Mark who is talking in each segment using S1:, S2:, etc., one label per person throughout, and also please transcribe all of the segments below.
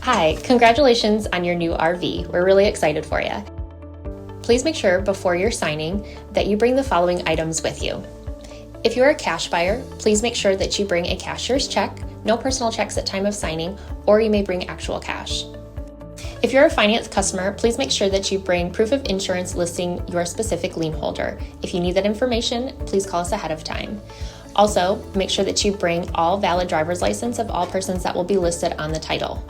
S1: Hi, congratulations on your new RV. We're really excited for you. Please make sure before you're signing that you bring the following items with you. If you're a cash buyer, please make sure that you bring a cashier's check, no personal checks at time of signing, or you may bring actual cash. If you're a finance customer, please make sure that you bring proof of insurance listing your specific lien holder. If you need that information, please call us ahead of time. Also, make sure that you bring all valid driver's license of all persons that will be listed on the title.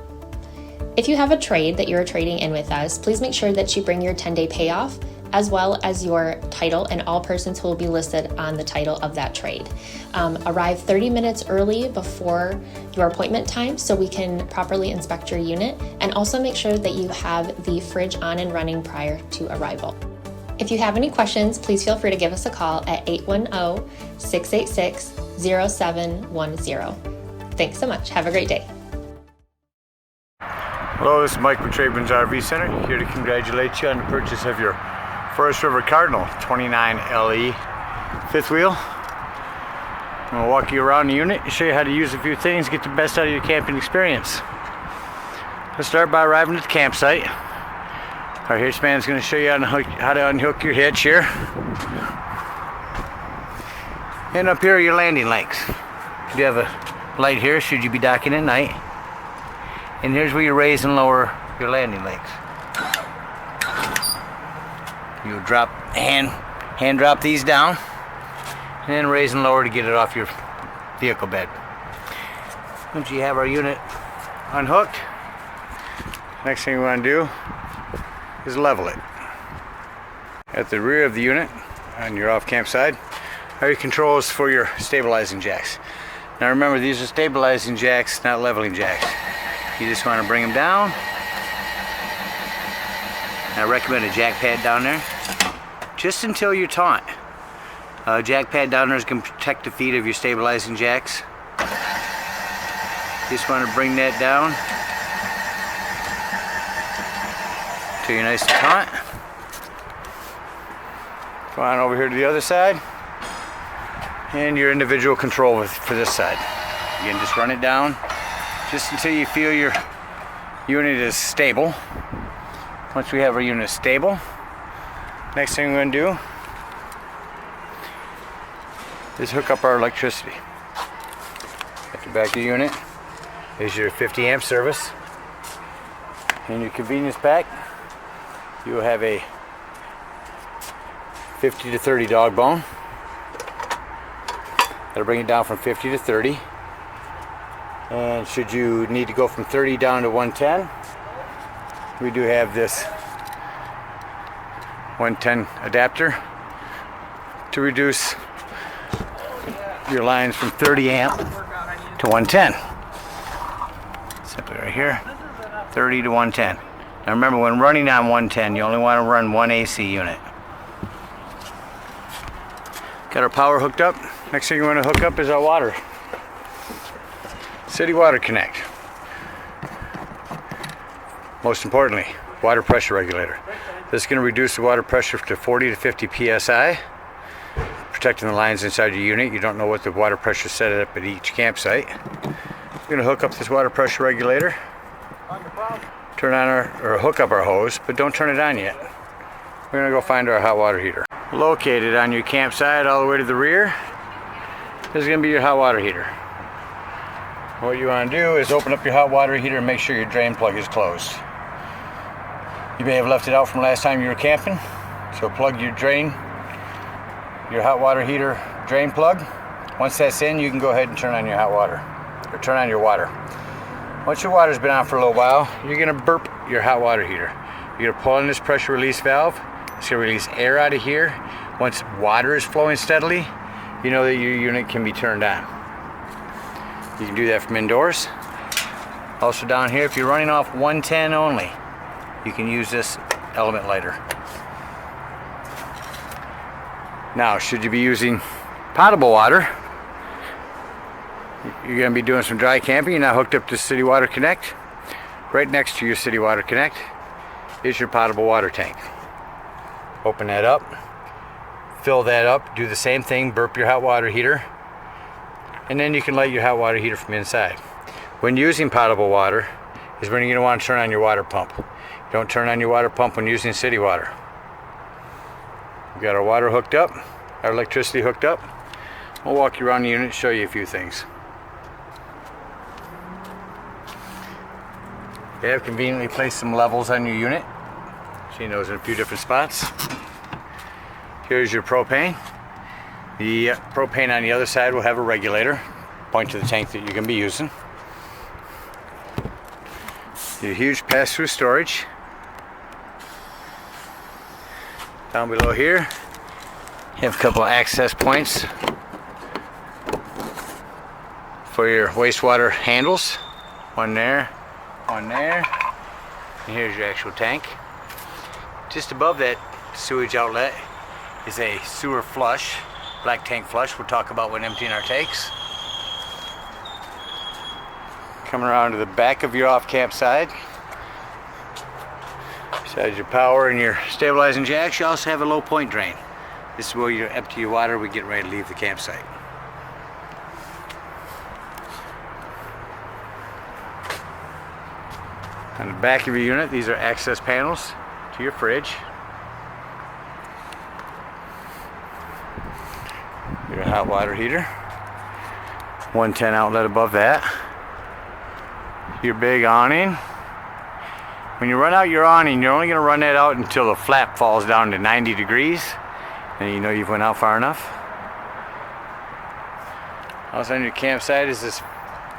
S1: If you have a trade that you're trading in with us, please make sure that you bring your 10-day payoff as well as your title and all persons who will be listed on the title of that trade. Arrive 30 minutes early before your appointment time so we can properly inspect your unit, and also make sure that you have the fridge on and running prior to arrival. If you have any questions, please feel free to give us a call at 810-686-0710. Thanks so much. Have a great day.
S2: Hello, this is Mike with TradeWinds RV Center, here to congratulate you on the purchase of your Forest River Cardinal 29 LE fifth wheel. I'm going to walk you around the unit and show you how to use a few things, get the best out of your camping experience. Let's start by arriving at the campsite. Our hitch man is going to show you how to unhook your hitch here. And up here are your landing legs. You have a light here should you be docking at night. And here's where you raise and lower your landing legs. You drop hand drop these down, and then raise and lower to get it off your vehicle bed. Once you have our unit unhooked, next thing we want to do is level it. At the rear of the unit, on your off camp side, are your controls for your stabilizing jacks. Now remember, these are stabilizing jacks, not leveling jacks. You just want to bring them down. I recommend a jack pad down there, just until you're taut. Jack pad down there is going to protect the feet of your stabilizing jacks. Just want to bring that down till you're nice and taut. Come on over here to the other side, and your individual control for this side. Again, just run it down just until you feel your unit is stable. Once we have our unit stable, next thing we're going to do is hook up our electricity. At the back of the unit is your 50 amp service. In your convenience pack, you will have a 50 to 30 dog bone. That'll bring it down from 50 to 30. And should you need to go from 30 down to 110, we do have this 110 adapter to reduce your lines from 30 amp to 110. Simply right here, 30 to 110. Now remember, when running on 110, you only want to run one AC unit. Got our power hooked up. Next thing you want to hook up is our water. City Water Connect. Most importantly, water pressure regulator. This is going to reduce the water pressure to 40 to 50 psi, protecting the lines inside your unit. You don't know what the water pressure is set up at each campsite. We're going to hook up this water pressure regulator, turn on or hook up our hose, but don't turn it on yet. We're going to go find our hot water heater. Located on your campsite all the way to the rear, this is going to be your hot water heater. What you want to do is open up your hot water heater and make sure your drain plug is closed. You may have left it out from last time you were camping, so plug your hot water heater drain plug. Once that's in, you can go ahead and turn on your hot water, or turn on your water. Once your water's been on for a little while, you're going to burp your hot water heater. You're going to pull on this pressure release valve. It's going to release air out of here. Once water is flowing steadily, you know that your unit can be turned on. You can do that from indoors. Also down here, if you're running off 110 only, you can use this element lighter. Now, should you be using potable water, you're going to be doing some dry camping, you're not hooked up to City Water Connect. Right next to your City Water Connect is your potable water tank. Open that up, fill that up, do the same thing, burp your hot water heater, and then you can light your hot water heater from inside. When using potable water, is when you're going to want to turn on your water pump. You don't turn on your water pump when using city water. We've got our water hooked up, our electricity hooked up. We'll walk you around the unit and show you a few things. You have conveniently placed some levels on your unit. Seeing those in a few different spots. Here's your propane. The propane on the other side will have a regulator. Point to the tank that you're going to be using. Your huge pass-through storage. Down below here, you have a couple of access points for your wastewater handles. One there, one there. And here's your actual tank. Just above that sewage outlet is a sewer flush, black tank flush. We'll talk about when emptying our tanks. Coming around to the back of your off-camp side. Besides your power and your stabilizing jacks, you also have a low point drain. This is where you empty your water. We get ready to leave the campsite. On the back of your unit, these are access panels to your fridge. Your hot water heater. 110 outlet above that. Your big awning. When you run out your awning, you're only going to run that out until the flap falls down to 90 degrees. And you know you've went out far enough. Also on your campsite is this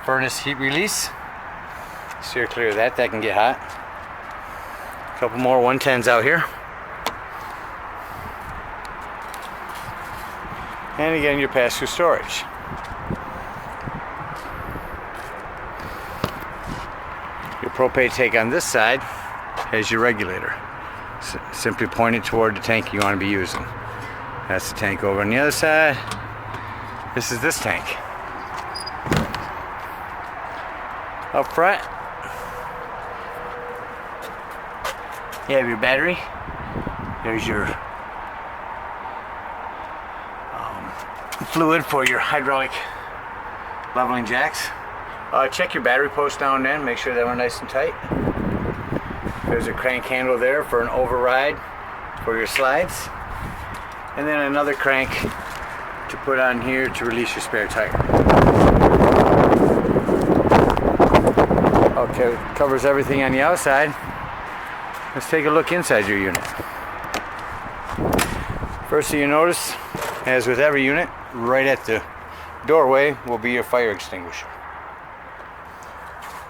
S2: furnace heat release. Steer clear of that, that can get hot. A couple more 110s out here. And again, your pass-through storage. Your propane tank on this side has your regulator. Simply point it toward the tank you want to be using. That's the tank over on the other side. This is this tank. Up front, you have your battery. There's your fluid for your hydraulic leveling jacks. Check your battery post down then, make sure they are nice and tight. There's a crank handle there for an override for your slides. And then another crank to put on here to release your spare tire. Okay, covers everything on the outside. Let's take a look inside your unit. First thing you notice, as with every unit, right at the doorway will be your fire extinguisher.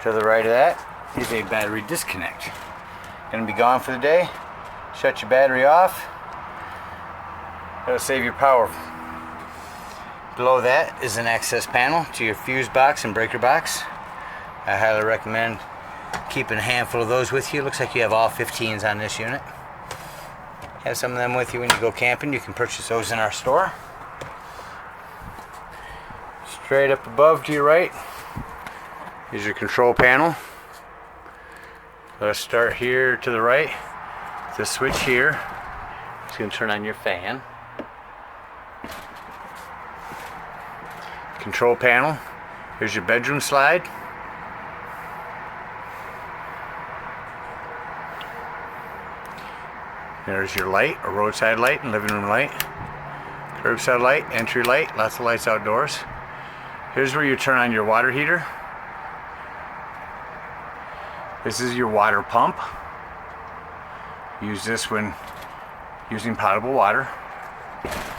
S2: To the right of that is a battery disconnect. Gonna be gone for the day. Shut your battery off. That'll save your power. Below that is an access panel to your fuse box and breaker box. I highly recommend keeping a handful of those with you. Looks like you have all 15s on this unit. Have some of them with you when you go camping. You can purchase those in our store. Straight up above to your right is your control panel. Let's start here to the right. The switch here is going to turn on your fan. Control panel. Here's your bedroom slide. There's your light, a roadside light and living room light. Curbside light, entry light, lots of lights outdoors. Here's where you turn on your water heater. This is your water pump. Use this when using potable water.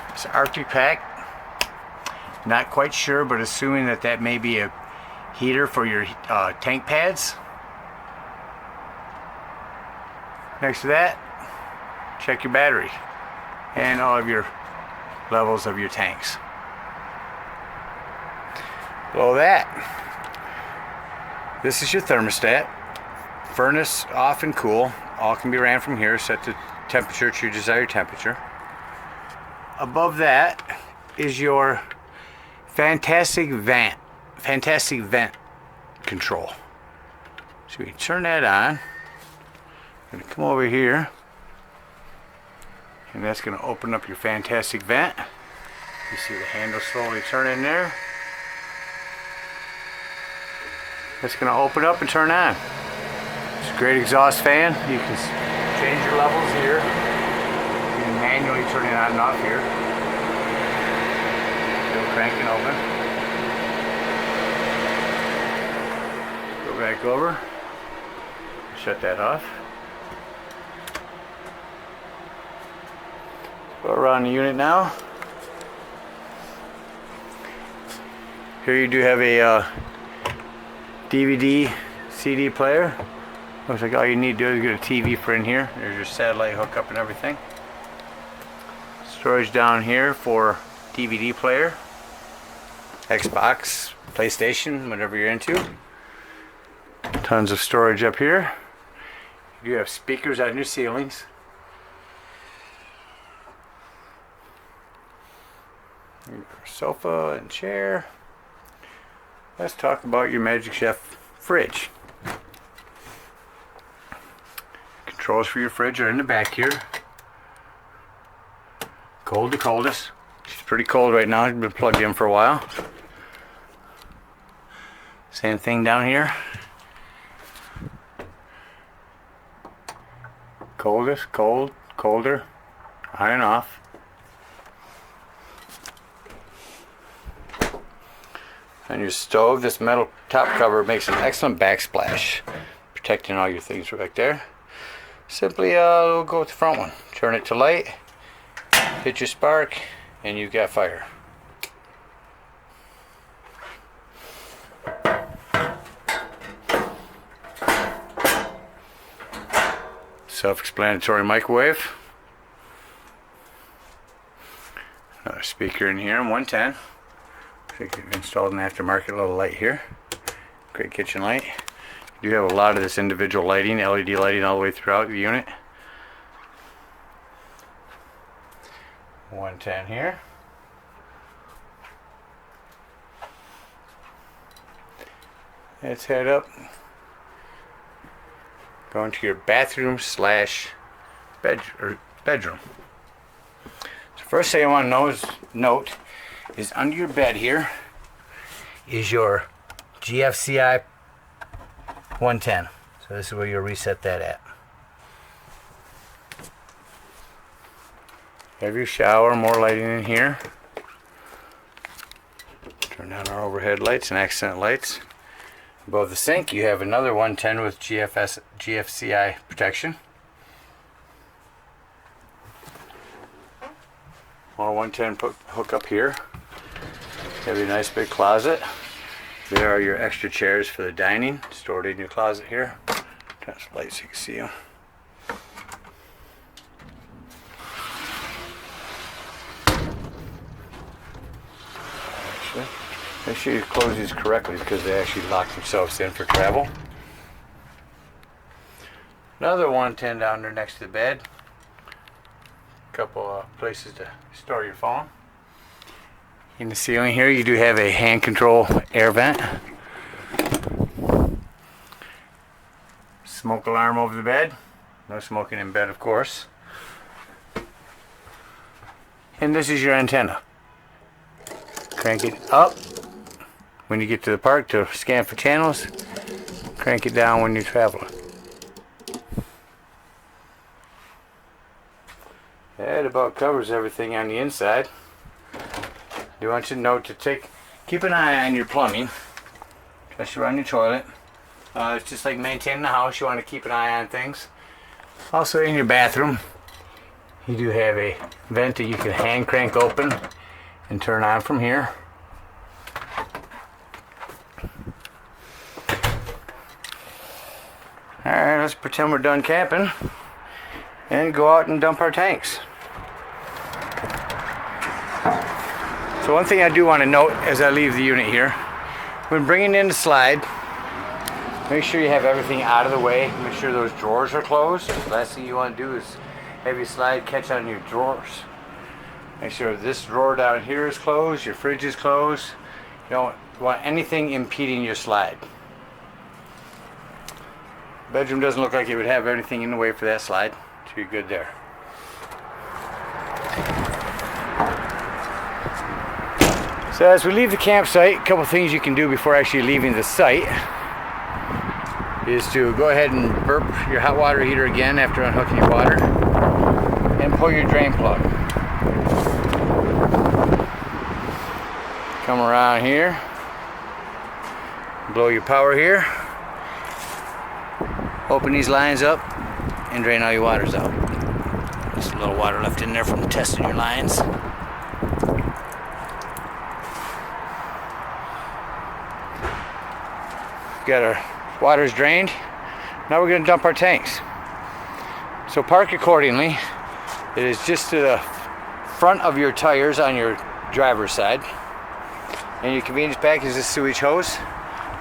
S2: It's an Arctic pack. Not quite sure, but assuming that that may be a heater for your tank pads. Next to that, check your battery and all of your levels of your tanks. Below that, this is your thermostat. Furnace off and cool. All can be ran from here. Set the temperature to your desired temperature. Above that is your fantastic vent control. So we turn that on. I'm going to come over here, and that's going to open up your fantastic vent. You see the handle slowly turn in there. It's going to open up and turn on. It's a great exhaust fan. You can change your levels here. You can manually turn it on and off here. Still cranking open. Go back over. Shut that off. Go around the unit now. Here you do have a DVD CD player. Looks like all you need to do is get a TV for in here. There's your satellite hookup and everything. Storage down here for DVD player, Xbox, PlayStation, whatever you're into. Tons of storage up here. You do have speakers on your ceilings. Your sofa and chair. Let's talk about your Magic Chef fridge. Controls for your fridge are in the back here. Cold to coldest. It's pretty cold right now. It's been plugged in for a while. Same thing down here. Coldest, cold, colder, on and off. On your stove, this metal top cover makes an excellent backsplash, protecting all your things right there. Simply we'll go with the front one. Turn it to light, hit your spark, and you've got fire. Self-explanatory microwave. Another speaker in here, 110. I think you've installed an aftermarket little light here. Great kitchen light. You do have a lot of this individual lighting, LED lighting all the way throughout the unit. 110 here. Let's head up. Go into your bathroom slash bedroom. So first thing I want to note is under your bed here is your GFCI 110. So this is where you'll reset that at. Have your shower, more lighting in here. Turn down our overhead lights and accent lights. Above the sink you have another 110 with GFCI protection. More 110 hook up here. Have a nice big closet. There are your extra chairs for the dining, stored in your closet here. Turn some lights so you can see them. Actually, make sure you close these correctly because they actually lock themselves in for travel. Another 110 down there next to the bed. A couple of places to store your phone. In the ceiling here you do have a hand control air vent. Smoke alarm over the bed. No smoking in bed, of course. And this is your antenna. Crank it up when you get to the park to scan for channels. Crank it down when you're traveling. That about covers everything on the inside. I do want you to note to keep an eye on your plumbing, especially around your toilet. It's just like maintaining the house. You want to keep an eye on things. Also in your bathroom, you do have a vent that you can hand crank open and turn on from here. Alright, let's pretend we're done camping and go out and dump our tanks. So one thing I do want to note as I leave the unit here, when bringing in the slide, make sure you have everything out of the way. Make sure those drawers are closed. The last thing you want to do is have your slide catch on your drawers. Make sure this drawer down here is closed, your fridge is closed. You don't want anything impeding your slide. The bedroom doesn't look like it would have anything in the way for that slide, so you're good there. So as we leave the campsite, a couple things you can do before actually leaving the site. is to go ahead and burp your hot water heater again after unhooking your water and pull your drain plug. Come around here, blow your power here, open these lines up and drain all your waters out. There's a little water left in there from testing your lines. Got our waters drained. Now we're going to dump our tanks. So park accordingly. It is just to the front of your tires on your driver's side. And your convenience pack is this sewage hose.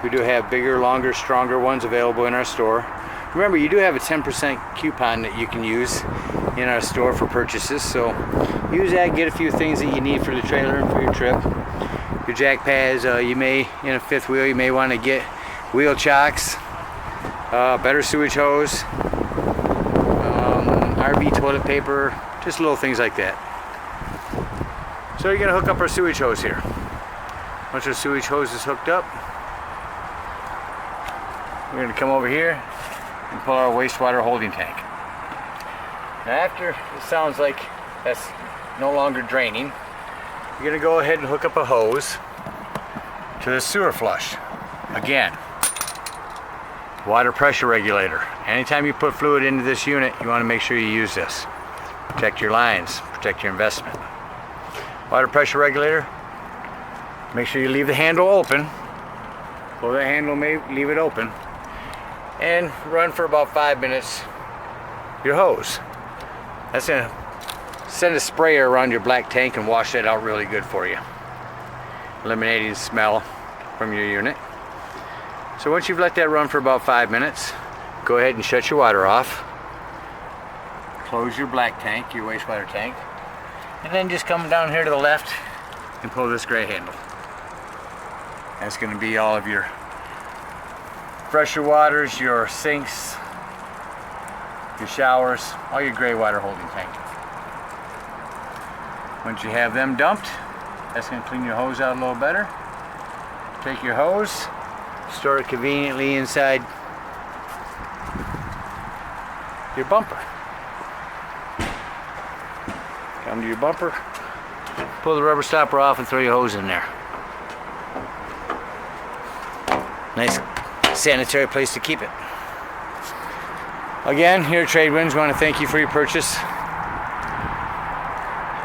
S2: We do have bigger, longer, stronger ones available in our store. Remember, you do have a 10% coupon that you can use in our store for purchases. So use that, get a few things that you need for the trailer and for your trip. Your jack pads, you may, in a fifth wheel, you may want to get wheel chocks, better sewage hose, RV toilet paper, just little things like that. So you're going to hook up our sewage hose here. Once our sewage hose is hooked up, we're going to come over here and pull our wastewater holding tank. Now after it sounds like that's no longer draining, you're going to go ahead and hook up a hose to the sewer flush. Again, water pressure regulator. Anytime you put fluid into this unit, you want to make sure you use this. Protect your lines, protect your investment. Water pressure regulator, make sure you leave the handle open. Pull that handle, leave it open. And run for about 5 minutes your hose. That's going to send a sprayer around your black tank and wash that out really good for you, eliminating the smell from your unit. So once you've let that run for about 5 minutes, go ahead and shut your water off. Close your black tank, your wastewater tank, and then just come down here to the left and pull this gray handle. That's going to be all of your pressure waters, your sinks, your showers, all your gray water holding tank. Once you have them dumped, that's going to clean your hose out a little better. Take your hose, store it conveniently inside your bumper. Come to your bumper, pull the rubber stopper off and throw your hose in there. Nice sanitary place to keep it. Again, here at TradeWinds, we want to thank you for your purchase.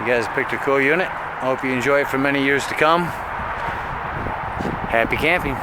S2: You guys picked a cool unit. I hope you enjoy it for many years to come. Happy camping.